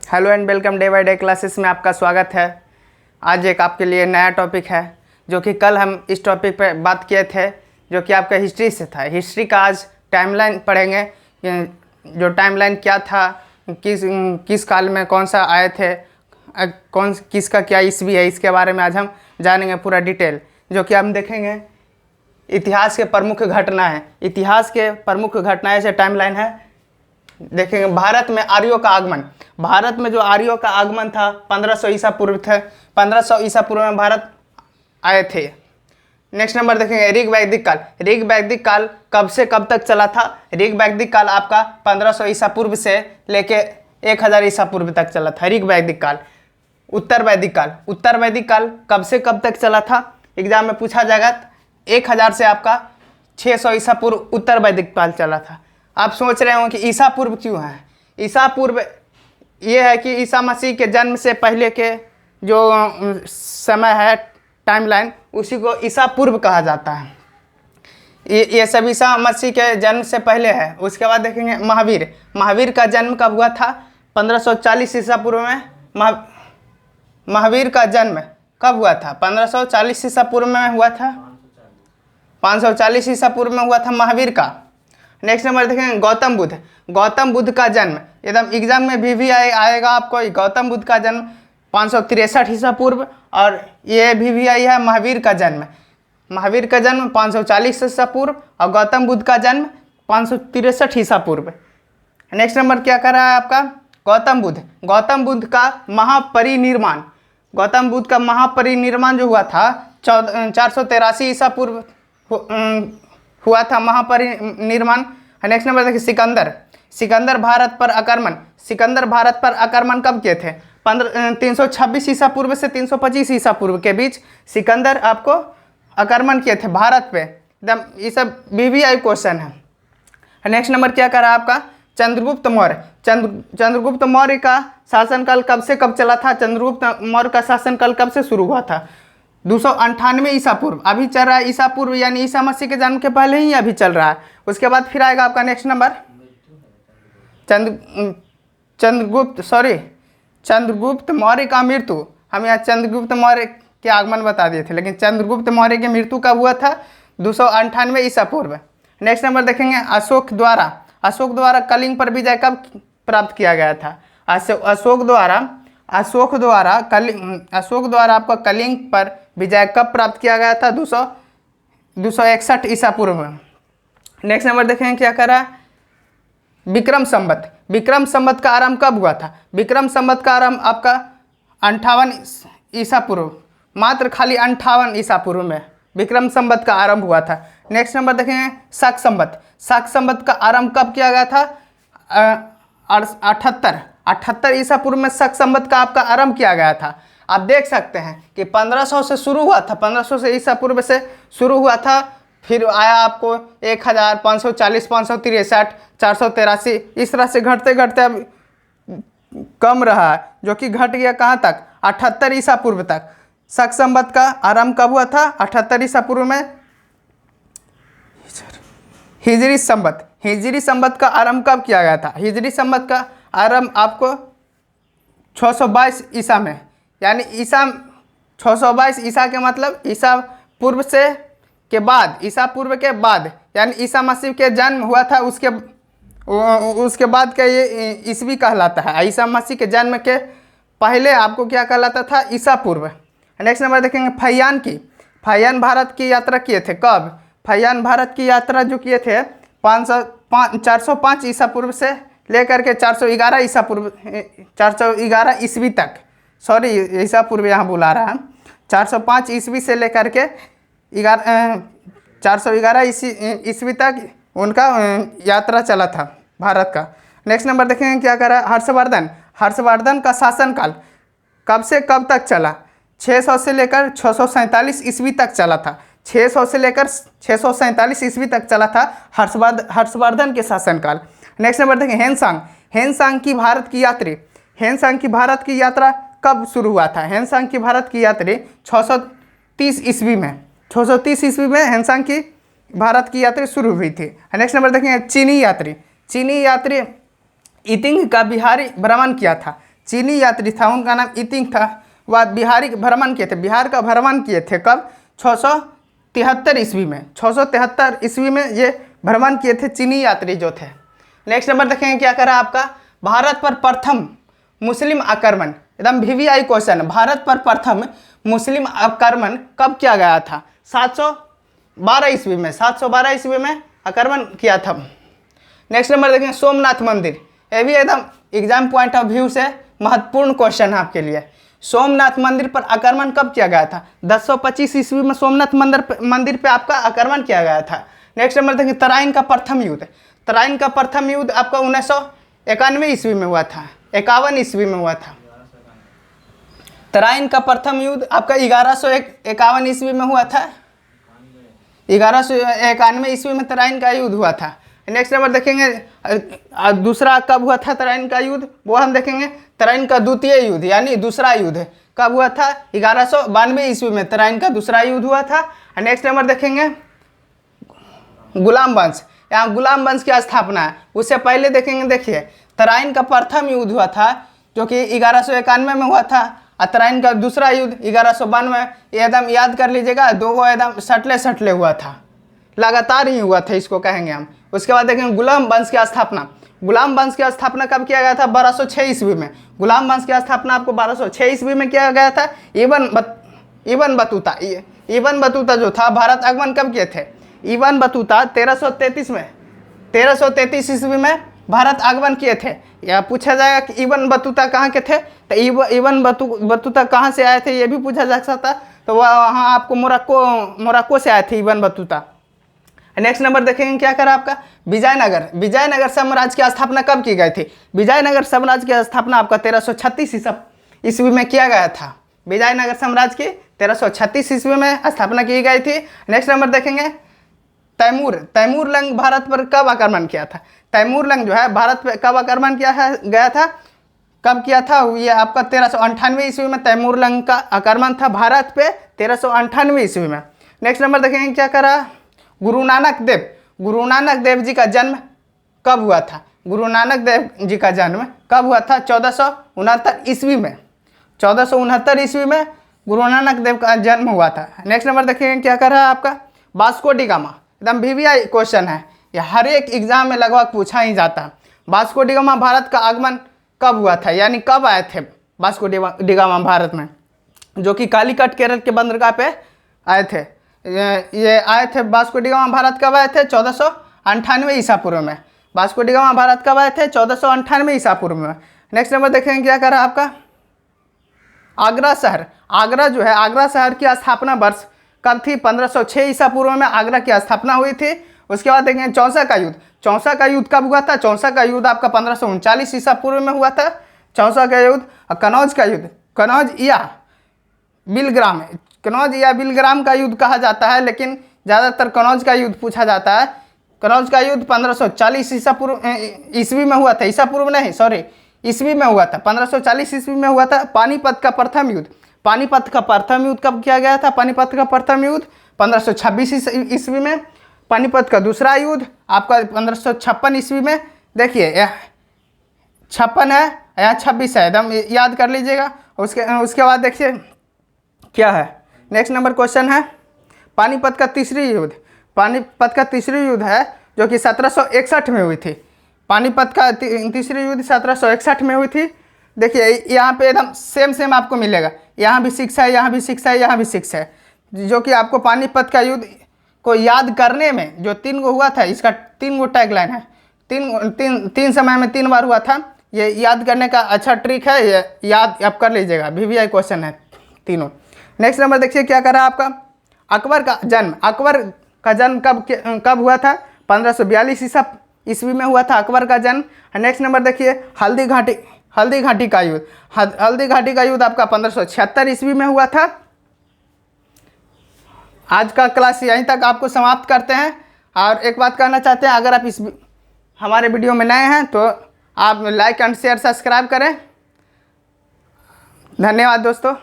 Hello and welcome day by day classes में आपका स्वागत है। आज एक आपके लिए नया टॉपिक है जो कि कल हम इस टॉपिक पर बात किए थे जो कि आपका हिस्ट्री से था। हिस्ट्री का आज टाइमलाइन पढ़ेंगे। जो टाइमलाइन क्या था, किस काल में कौन सा आए थे, किसका क्या ईस्वी है, इसके बारे में आज हम जानेंगे पूरा डिटेल। जो कि हम देखेंगे इतिहास के प्रमुख घटना है। इतिहास के प्रमुख घटनाएं से टाइमलाइन है। देखेंगे भारत में आर्यों का आगमन। भारत में जो आर्यों का आगमन था 1500 ईसा पूर्व थे। 1500 ईसा पूर्व में भारत आए थे। नेक्स्ट नंबर देखेंगे ऋग वैदिक काल। ऋग वैदिक काल कब से कब तक चला था? ऋग वैदिक काल आपका 1500 ईसा पूर्व से लेके 1000 ईसा पूर्व तक चला था ऋग वैदिक काल। उत्तर वैदिक काल। उत्तर वैदिक काल कब से कब तक चला था? एग्जाम में पूछा जाएगा। 1000 से आपका 600 ईसा पूर्व उत्तर वैदिक काल चला था। आप सोच रहे हो कि ईसा पूर्व क्यों है? ईसा पूर्व ये है कि ईसा मसीह के जन्म से पहले के जो समय है टाइमलाइन, उसी को ईसा पूर्व कहा जाता है। ये सब ईसा मसीह के जन्म से पहले है। उसके बाद देखेंगे महावीर। महावीर का जन्म कब हुआ था? 1540 ईसा पूर्व में। महावीर का जन्म कब हुआ था? 1540 ईसा पूर्व में हुआ था। 540 ईसा पूर्व में हुआ था महावीर का। नेक्स्ट नंबर देखेंगे गौतम बुद्ध। गौतम बुद्ध का जन्म एकदम एग्जाम में भी आएगा आपको। गौतम बुद्ध का जन्म 563 ईसा पूर्व, और ये भी आई है महावीर का जन्म। महावीर का जन्म 540 ईसा पूर्व और गौतम बुद्ध का जन्म 563 ईसा पूर्व। नेक्स्ट नंबर क्या कर रहा है आपका? गौतम बुद्ध। गौतम बुद्ध का महापरिनिर्वाण। गौतम बुद्ध का महापरिनिर्वाण जो हुआ था 483 ईसा पूर्व हुआ था महापरिनिर्वाण। नेक्स्ट नंबर देखिए सिकंदर। सिकंदर भारत पर आक्रमण। सिकंदर भारत पर आक्रमण कब किए थे? 326 ईसा पूर्व से 325 ईसा पूर्व के बीच सिकंदर आपको आक्रमण किए थे भारत पे। एकदम ये सब VVI क्वेश्चन है। नेक्स्ट नंबर क्या करा आपका? चंद्रगुप्त मौर्य। चंद्रगुप्त मौर्य का शासनकाल कब से कब चला था? चंद्रगुप्त मौर्य का शासनकाल कब से शुरू हुआ था? 298 ईसा पूर्व। अभी चल रहा है ईसा पूर्व, यानी ईसा मसीह के जन्म के पहले ही अभी चल रहा है। उसके बाद फिर आएगा आपका नेक्स्ट नंबर चंद्रगुप्त मौर्य का मृत्यु। हम यहाँ चंद्रगुप्त मौर्य के आगमन बता दिए थे, लेकिन चंद्रगुप्त मौर्य की मृत्यु कब हुआ था? 298 ईसा पूर्व। नेक्स्ट नंबर देखेंगे अशोक द्वारा। अशोक द्वारा कलिंग पर विजय कब प्राप्त किया गया था? अशोक द्वारा आपका कलिंग पर विजय कब प्राप्त किया गया था? 261 ईसा पूर्व में। नेक्स्ट नंबर देखेंगे क्या करा? विक्रम संवत। विक्रम संवत का आरंभ कब हुआ था? विक्रम संवत का आरंभ आपका 58 ईसा पूर्व, मात्र खाली 58 ईसा पूर्व में विक्रम संवत का आरंभ हुआ था। नेक्स्ट नंबर देखेंगे शक संवत। शक संवत का आरंभ कब किया गया था? 78 ईसा पूर्व में शक संवत का आपका आरंभ किया गया था। आप देख सकते हैं कि 1500 से शुरू हुआ था। 1500 से ईसा पूर्व से शुरू हुआ था, फिर आया आपको 1000, 540, 563, 483, इस तरह से घटते घटते अब कम रहा है, जो कि घट गया कहाँ तक? 78 ईसा पूर्व तक। शक संवत का आरंभ कब हुआ था? 78 ईसा पूर्व में। हिजरी संवत। हिजरी संवत का आरंभ कब किया गया था? हिजरी संवत का आरंभ आपको 622 ईसा में, यानी 622 ईसा के मतलब ईसा पूर्व से के बाद, ईसा पूर्व के बाद, यानी ईसा मसीह के जन्म हुआ था उसके बाद का ये ईस्वी कहलाता है। ईसा मसीह के जन्म के पहले आपको क्या कहलाता था? ईसा पूर्व। नेक्स्ट नंबर देखेंगे फैयान की। फैयान भारत की यात्रा किए थे कब? फैयान भारत की यात्रा जो किए थे 405 ईसा पूर्व से लेकर के 411 ईसा पूर्व, 411 ईस्वी तक। सॉरी, ईसा पूर्व यहाँ बुला रहा है। 405 ईस्वी से लेकर के 411 ईस्वी तक उनका यात्रा चला था भारत का। नेक्स्ट नंबर देखेंगे क्या करा? हर्षवर्धन। हर्षवर्धन का शासनकाल कब से कब तक चला? 600 से लेकर 647 ईस्वी तक चला था। 600 से लेकर 647 ईस्वी तक चला था हर्षवर्धन के शासनकाल। नेक्स्ट नंबर देखेंगे हेनसांग। हेनसांग की भारत की यात्री। हेनसांग की भारत की यात्रा कब शुरू हुआ था? हेनसांग की भारत की यात्री 630 ईस्वी में। 630 ईस्वी में हेनसांग की भारत की यात्रा शुरू हुई थी। नेक्स्ट नंबर देखेंगे चीनी यात्री। चीनी यात्री इतिंग का बिहारी भ्रमण किया था। चीनी यात्री था, उनका नाम इतिंग था, वह बिहारी भ्रमण किए थे, बिहार का भ्रमण किए थे। कब? 673 ईस्वी में, 673 ईस्वी में ये भ्रमण किए थे चीनी यात्री जो थे। नेक्स्ट नंबर देखेंगे क्या करा आपका, भारत पर प्रथम मुस्लिम आक्रमण, एकदम वीवीआई क्वेश्चन। भारत पर प्रथम मुस्लिम आक्रमण कब किया गया था? 712 ईस्वी में, 712 ईस्वी में आक्रमण किया था। नेक्स्ट नंबर देखेंगे सोमनाथ मंदिर, ये भी एकदम एग्जाम पॉइंट ऑफ व्यू से महत्वपूर्ण क्वेश्चन है आपके लिए। सोमनाथ मंदिर पर आक्रमण कब किया गया था? 1025 ईस्वी में सोमनाथ मंदिर पे आपका आक्रमण किया गया था। नेक्स्ट नंबर देखिए तराइन का प्रथम युद्ध, तराइन का प्रथम युद्ध आपका 1991 ईस्वी में हुआ था, 51 ईस्वी में हुआ था। तराइन का प्रथम युद्ध आपका 1151 ईस्वी में हुआ था, 1191 ईस्वी में तराइन का युद्ध हुआ था। नेक्स्ट नंबर देखेंगे दूसरा कब हुआ था तराइन का युद्ध, वो हम देखेंगे तराइन का द्वितीय युद्ध यानी दूसरा युद्ध कब हुआ था? 1192 ईस्वी में तराइन का दूसरा युद्ध हुआ था। नेक्स्ट नंबर देखेंगे गुलाम वंश, यहाँ गुलाम वंश की स्थापना है, उससे पहले देखेंगे, देखिए तराइन का प्रथम युद्ध हुआ था जो कि 1191 में हुआ था, और तराइन का दूसरा युद्ध 1192, एकदम याद कर लीजिएगा, दो एकदम सटले हुआ था, लगातार ही हुआ था, इसको कहेंगे हम। उसके बाद देखेंगे गुलाम वंश की स्थापना, गुलाम वंश की स्थापना कब किया गया था? 1206 ईस्वी में। गुलाम वंश की स्थापना आपको 1206 ईस्वी में किया गया था। इबन बतूता जो था भारत आगमन कब किए थे? इबन बतूता 1333 में, 1333 ईस्वी में भारत आगमन किए थे। यह पूछा जाएगा कि इबन बतूता कहाँ के थे, तो इबन बतूता कहाँ से आए थे ये भी पूछा जा सकता, तो वहाँ आपको मोरक्को से आए थे इबन बतूता। नेक्स्ट नंबर देखेंगे क्या करा आपका विजयनगर साम्राज्य की स्थापना कब की गई थी? विजयनगर साम्राज्य की स्थापना आपका 1336 ईस्वी में किया गया था। विजयनगर साम्राज्य की 1336 ईस्वी में स्थापना की गई थी। नेक्स्ट नंबर देखेंगे तैमूरलंग भारत पर कब आक्रमण किया था? तैमूरलंग जो है भारत पर कब आक्रमण गया था, कब किया था? ये आपका 1398 ईस्वी में तैमूरलंग का आक्रमण था भारत पे, 1398 ईस्वी में। नेक्स्ट नंबर देखेंगे क्या करा गुरु नानक देव जी का जन्म कब हुआ था? गुरु नानक देव जी का जन्म कब हुआ था? 1469 ईस्वी में, 1469 ईस्वी में गुरु नानक देव का जन्म हुआ था। नेक्स्ट नंबर देखेंगे क्या कर रहा है आपका वास्को डी गामा, एकदम वीवीआई क्वेश्चन है, यह हर एक एग्जाम में लगभग पूछा ही जाता है। वास्को डी गामा भारत का आगमन कब हुआ था, यानी कब आए थे वास्को डी गामा भारत में? जो कि कालीकट केरल के बंदरगाह पे आए थे। ये आए थे वास्को डी गामा भारत कब आए थे? 1498 ईसा पूर्व में। वास्को डी गामा भारत कब आए थे? 1498 ईसा पूर्व में। नेक्स्ट नंबर देखेंगे क्या करा आपका आगरा शहर, आगरा जो है आगरा शहर की स्थापना वर्ष कब थी? 1506 ईसा पूर्व में आगरा की स्थापना हुई थी। उसके बाद देखेंगे चौसा का युद्ध, चौसा का युद्ध कब हुआ था? चौसा का युद्ध आपका 1539 ईसा पूर्व में हुआ था, चौसा का युद्ध। और कनौज का युद्ध, कनौज या बिलग्राम का युद्ध कहा जाता है, लेकिन ज़्यादातर कनौज का युद्ध पूछा जाता है। कनौज का युद्ध 1540 ईसा पूर्व ईस्वी में हुआ था, ईसा पूर्व नहीं सॉरी ईस्वी में हुआ था, 1540 ईस्वी में हुआ था। पानीपत का प्रथम युद्ध, पानीपत का प्रथम युद्ध कब किया गया था? पानीपत का प्रथम युद्ध 1526 ईस्वी में। पानीपत का दूसरा युद्ध आपका 1556 ईस्वी में। देखिए यह 56 है, यहाँ 26 है, एकदम याद कर लीजिएगा। उसके बाद देखिए क्या है नेक्स्ट नंबर क्वेश्चन है पानीपत का तीसरी युद्ध, पानीपत का तीसरी युद्ध है जो कि 1761 में हुई थी। पानीपत का तीसरी युद्ध 1761 में हुई थी। देखिए यहाँ पे एकदम सेम आपको मिलेगा, यहाँ भी 6 है, यहाँ भी 6 है, यहाँ भी 6 है, जो कि आपको पानीपत का युद्ध को याद करने में जो 3 गो हुआ था, इसका 3 गो टैगलाइन है, तीन समय में 3 बार हुआ था। ये याद करने का अच्छा ट्रिक है, ये याद आप कर लीजिएगा, वीवीआई क्वेश्चन है तीनों। नेक्स्ट नंबर देखिए क्या कर रहा है आपका अकबर का जन्म, अकबर का जन्म कब हुआ था? 1542 ईस्वी में हुआ था अकबर का जन्म। नेक्स्ट नंबर देखिए हल्दी घाटी का युद्ध, हल्दी घाटी का युद्ध आपका 1576 ईस्वी में हुआ था। आज का क्लास यहीं तक आपको समाप्त करते हैं। और एक बात कहना चाहते हैं, अगर आप इस हमारे वीडियो में नए हैं तो आप लाइक एंड शेयर सब्सक्राइब करें। धन्यवाद दोस्तों।